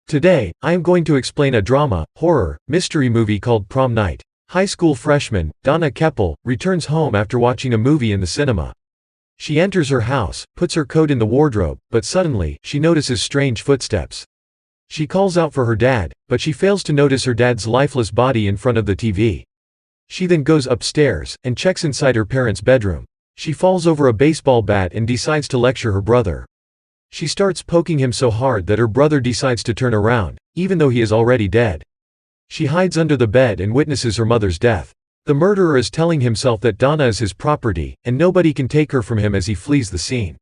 Today, I am going to explain a drama, horror, mystery movie called Prom Night. High school freshman, Donna Keppel, returns home after watching a movie in the cinema. She enters her house, puts her coat in the wardrobe, but suddenly, she notices strange footsteps. She calls out for her dad, but she fails to notice her dad's lifeless body in front of the TV. She then goes upstairs, and checks inside her parents' bedroom. She falls over a baseball bat and decides to lecture her brother. She starts poking him so hard that her brother decides to turn around, even though he is already dead. She hides under the bed and witnesses her mother's death. The murderer is telling himself that Donna is his property, and nobody can take her from him as he flees the scene.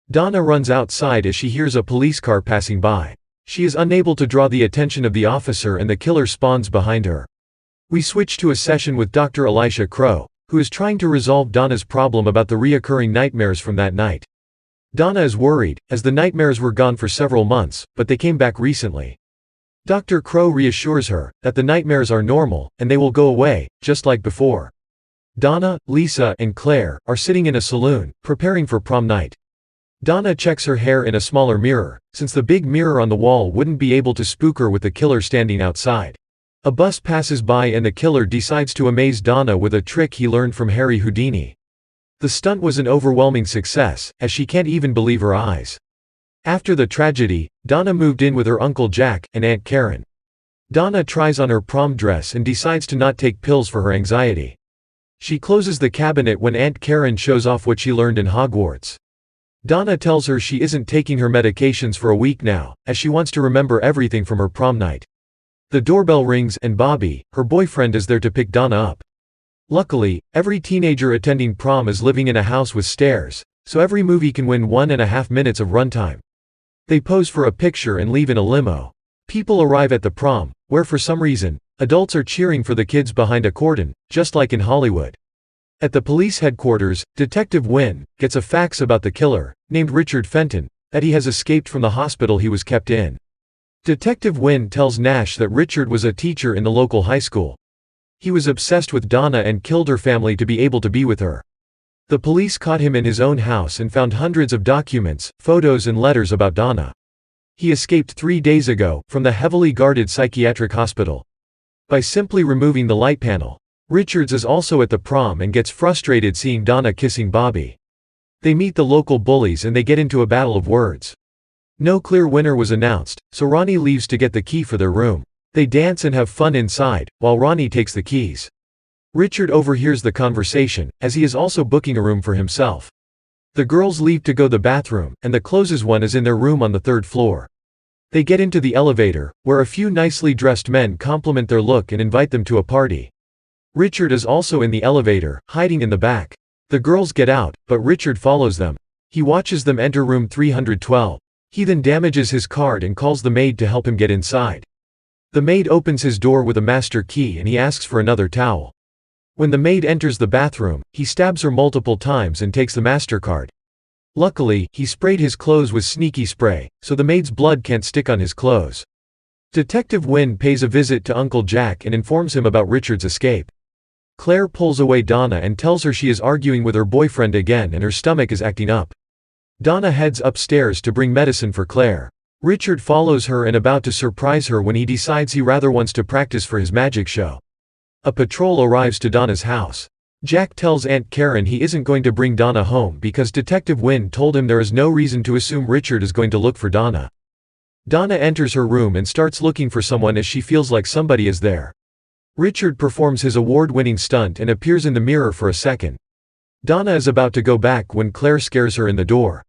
Donna runs outside as she hears a police car passing by. She is unable to draw the attention of the officer and the killer spawns behind her. We switch to a session with Dr. Elisha Crow, who is trying to resolve Donna's problem about the reoccurring nightmares from that night. Donna is worried, as the nightmares were gone for several months, but they came back recently. Dr. Crow reassures her that the nightmares are normal, and they will go away, just like before. Donna, Lisa, and Claire are sitting in a saloon, preparing for prom night. Donna checks her hair in a smaller mirror, since the big mirror on the wall wouldn't be able to spook her with the killer standing outside. A bus passes by and the killer decides to amaze Donna with a trick he learned from Harry Houdini. The stunt was an overwhelming success, as she can't even believe her eyes. After the tragedy, Donna moved in with her Uncle Jack and Aunt Karen. Donna tries on her prom dress and decides to not take pills for her anxiety. She closes the cabinet when Aunt Karen shows off what she learned in Hogwarts. Donna tells her she isn't taking her medications for a week now, as she wants to remember everything from her prom night. The doorbell rings and Bobby, her boyfriend, is there to pick Donna up. Luckily, every teenager attending prom is living in a house with stairs, so every movie can win 1.5 minutes of runtime. They pose for a picture and leave in a limo. People arrive at the prom, where for some reason, adults are cheering for the kids behind a cordon, just like in Hollywood. At the police headquarters, Detective Wynn gets a fax about the killer, named Richard Fenton, that he has escaped from the hospital he was kept in. Detective Wynn tells Nash that Richard was a teacher in the local high school. He was obsessed with Donna and killed her family to be able to be with her. The police caught him in his own house and found hundreds of documents, photos and letters about Donna. He escaped 3 days ago from the heavily guarded psychiatric hospital. By simply removing the light panel. Richards is also at the prom and gets frustrated seeing Donna kissing Bobby. They meet the local bullies and they get into a battle of words. No clear winner was announced, so Ronnie leaves to get the key for their room. They dance and have fun inside, while Ronnie takes the keys. Richard overhears the conversation, as he is also booking a room for himself. The girls leave to go to the bathroom, and the closest one is in their room on the 3rd floor. They get into the elevator, where a few nicely dressed men compliment their look and invite them to a party. Richard is also in the elevator, hiding in the back. The girls get out, but Richard follows them. He watches them enter room 312. He then damages his card and calls the maid to help him get inside. The maid opens his door with a master key and he asks for another towel. When the maid enters the bathroom, he stabs her multiple times and takes the MasterCard. Luckily, he sprayed his clothes with sneaky spray, so the maid's blood can't stick on his clothes. Detective Wynn pays a visit to Uncle Jack and informs him about Richard's escape. Claire pulls away Donna and tells her she is arguing with her boyfriend again and her stomach is acting up. Donna heads upstairs to bring medicine for Claire. Richard follows her and about to surprise her when he decides he rather wants to practice for his magic show. A patrol arrives to Donna's house. Jack tells Aunt Karen he isn't going to bring Donna home because Detective Wynn told him there is no reason to assume Richard is going to look for Donna. Donna enters her room and starts looking for someone as she feels like somebody is there. Richard performs his award-winning stunt and appears in the mirror for a second. Donna is about to go back when Claire scares her in the door.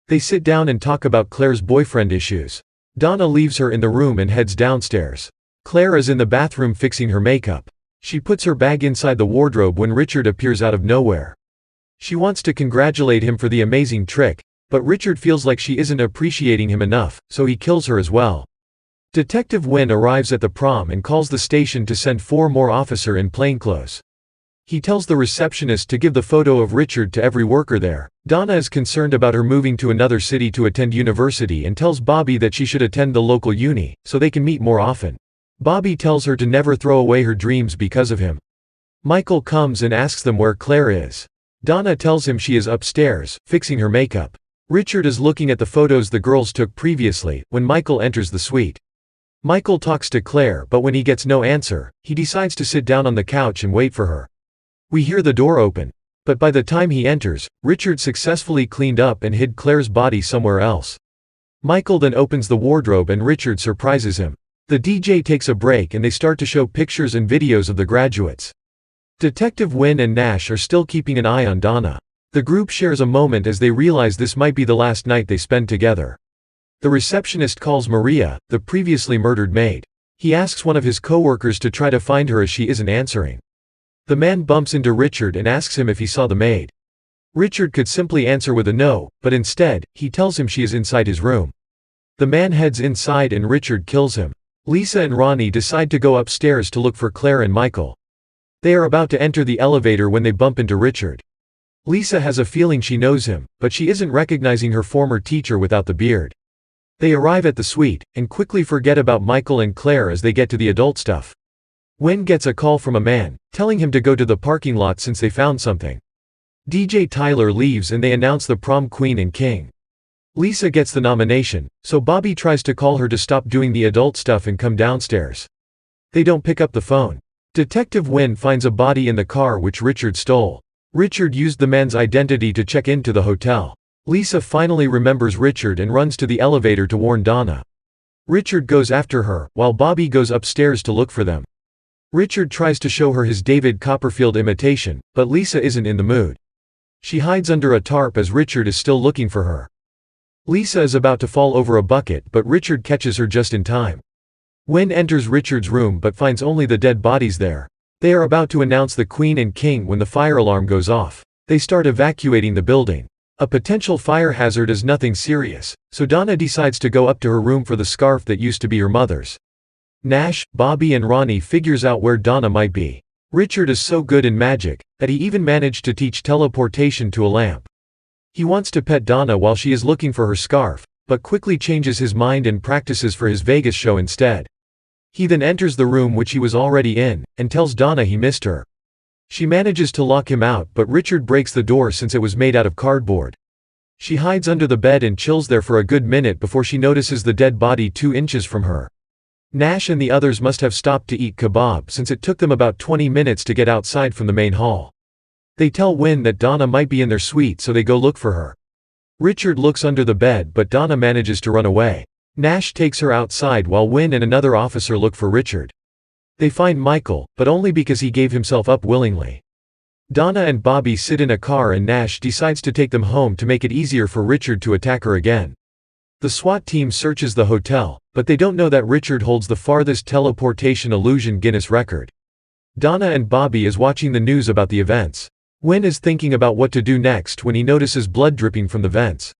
They sit down and talk about Claire's boyfriend issues. Donna leaves her in the room and heads downstairs. Claire is in the bathroom fixing her makeup. She puts her bag inside the wardrobe when Richard appears out of nowhere. She wants to congratulate him for the amazing trick, but Richard feels like she isn't appreciating him enough, so he kills her as well. Detective Wynn arrives at the prom and calls the station to send 4 more officers in plainclothes. He tells the receptionist to give the photo of Richard to every worker there. Donna is concerned about her moving to another city to attend university and tells Bobby that she should attend the local uni, so they can meet more often. Bobby tells her to never throw away her dreams because of him. Michael comes and asks them where Claire is. Donna tells him she is upstairs, fixing her makeup. Richard is looking at the photos the girls took previously, when Michael enters the suite. Michael talks to Claire, but when he gets no answer, he decides to sit down on the couch and wait for her. We hear the door open. But by the time he enters, Richard successfully cleaned up and hid Claire's body somewhere else. Michael then opens the wardrobe and Richard surprises him. The DJ takes a break and they start to show pictures and videos of the graduates. Detective Wynn and Nash are still keeping an eye on Donna. The group shares a moment as they realize this might be the last night they spend together. The receptionist calls Maria, the previously murdered maid. He asks one of his co-workers to try to find her as she isn't answering. The man bumps into Richard and asks him if he saw the maid. Richard could simply answer with a no, but instead, he tells him she is inside his room. The man heads inside and Richard kills him. Lisa and Ronnie decide to go upstairs to look for Claire and Michael. They are about to enter the elevator when they bump into Richard. Lisa has a feeling she knows him, but she isn't recognizing her former teacher without the beard. They arrive at the suite, and quickly forget about Michael and Claire as they get to the adult stuff. Wynn gets a call from a man, telling him to go to the parking lot since they found something. DJ Tyler leaves and they announce the prom queen and king. Lisa gets the nomination, so Bobby tries to call her to stop doing the adult stuff and come downstairs. They don't pick up the phone. Detective Wynn finds a body in the car which Richard stole. Richard used the man's identity to check into the hotel. Lisa finally remembers Richard and runs to the elevator to warn Donna. Richard goes after her, while Bobby goes upstairs to look for them. Richard tries to show her his David Copperfield imitation, but Lisa isn't in the mood. She hides under a tarp as Richard is still looking for her. Lisa is about to fall over a bucket, but Richard catches her just in time. Wynn enters Richard's room but finds only the dead bodies there. They are about to announce the queen and king when the fire alarm goes off. They start evacuating the building. A potential fire hazard is nothing serious, so Donna decides to go up to her room for the scarf that used to be her mother's. Nash, Bobby and Ronnie figures out where Donna might be. Richard is so good in magic, that he even managed to teach teleportation to a lamp. He wants to pet Donna while she is looking for her scarf, but quickly changes his mind and practices for his Vegas show instead. He then enters the room which he was already in, and tells Donna he missed her. She manages to lock him out but Richard breaks the door since it was made out of cardboard. She hides under the bed and chills there for a good minute before she notices the dead body 2 inches from her. Nash and the others must have stopped to eat kebab since it took them about 20 minutes to get outside from the main hall. They tell Wynn that Donna might be in their suite so they go look for her. Richard looks under the bed but Donna manages to run away. Nash takes her outside while Wynn and another officer look for Richard. They find Michael, but only because he gave himself up willingly. Donna and Bobby sit in a car and Nash decides to take them home to make it easier for Richard to attack her again. The SWAT team searches the hotel, but they don't know that Richard holds the farthest teleportation illusion Guinness record. Donna and Bobby is watching the news about the events. Wynn is thinking about what to do next when he notices blood dripping from the vents.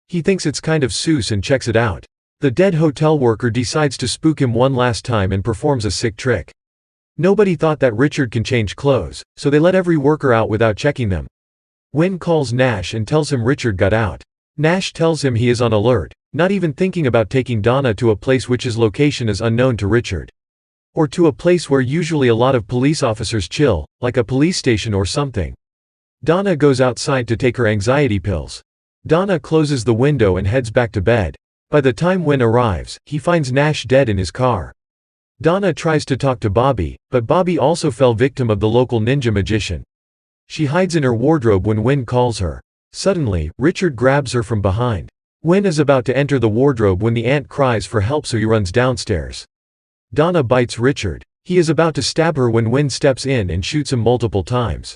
He thinks it's kind of sus and checks it out. The dead hotel worker decides to spook him one last time and performs a sick trick. Nobody thought that Richard can change clothes, so they let every worker out without checking them. Wynn calls Nash and tells him Richard got out. Nash tells him he is on alert, not even thinking about taking Donna to a place which his location is unknown to Richard. Or to a place where usually a lot of police officers chill, like a police station or something. Donna goes outside to take her anxiety pills. Donna closes the window and heads back to bed. By the time Wynn arrives, he finds Nash dead in his car. Donna tries to talk to Bobby, but Bobby also fell victim of the local ninja magician. She hides in her wardrobe when Wynn calls her. Suddenly, Richard grabs her from behind. Wynn is about to enter the wardrobe when the aunt cries for help so he runs downstairs. Donna bites Richard. He is about to stab her when Wynn steps in and shoots him multiple times.